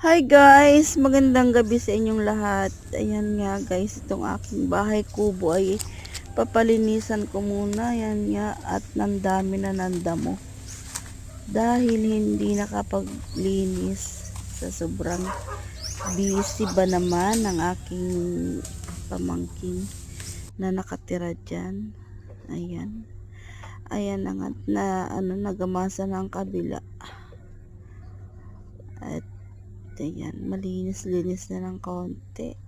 Hi guys, magandang gabi sa inyong lahat. Ayan nga guys, itong aking bahay kubo ay papalinisan ko muna. Ayan nga, at nandami na nandamo. Dahil hindi nakapaglinis sa sobrang busy ba naman ng aking pamangkin na nakatira dyan. Ayan. Ayan na nga, nagamasa ng kabila. At ayan, malinis-linis na ng konti.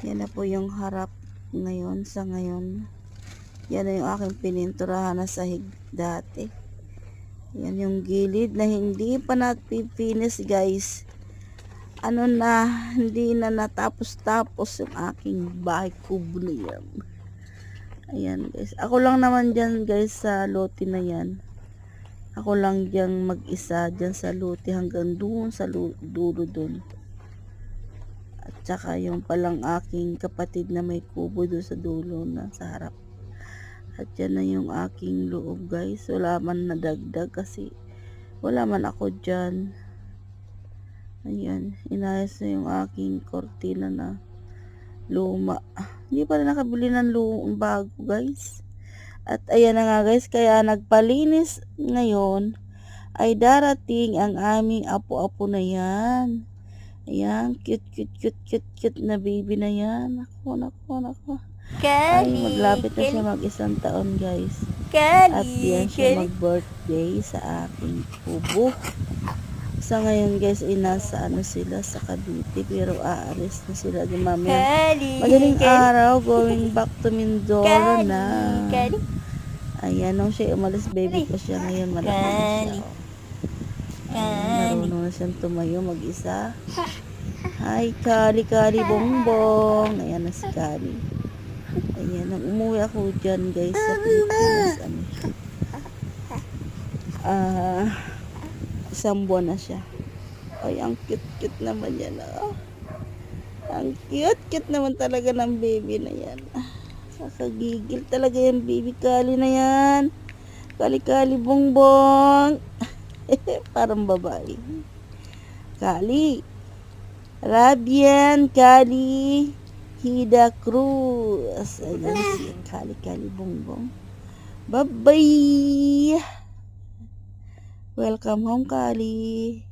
Yan na po yung harap ngayon sa ngayon. Yan na yung aking pininturahan na sahig dati. Yan yung gilid na hindi pa napipinis guys. Hindi na natapos-tapos yung aking bahay kubo na yan. Ayan guys. Ako lang naman dyan guys sa lote na yan. Ako lang diyang mag-isa dyan sa lote hanggang doon sa dulo doon. At saka yung palang aking kapatid na may kubo doon sa dulo na sa harap. At yan na yung aking loob guys. Wala man nadagdag kasi wala man ako dyan. Ayan. Inayos na yung aking kortina na luma. Hindi pa rin nakabili ng bago guys. At ayan na nga guys, kaya nagpalinis ngayon ay darating ang aming apo-apo na yan. Ayan, cute na baby na yan. Nako. Ay, maglapit na siya mag-isang taon guys. At yan siya mag-birthday sa aking kubo. Sa ngayon guys, nasa sila sa Cavite, pero aalis na sila din mamaya. Madaling araw, going back to Mindoro na. Ayan, nung siya umalis, baby pa siya ngayon, malaki na siya. Ayan, marunong na siyang tumayo mag-isa. Hi, Kali Bongbong. Ayan na si Kali. Ayan, nung umuwi ako dyan guys sa Pilipinas, isang buwan na siya. Ay, ang cute naman yan. Ang cute naman talaga ng baby na yan. Nakagigil talaga yung baby Kali na yan. Kali Bongbong. Parang babae. Kali. Rabian Kali Hida Cruz. Ayan si Kali Bongbong. Bye-bye. Welcome home, Kali.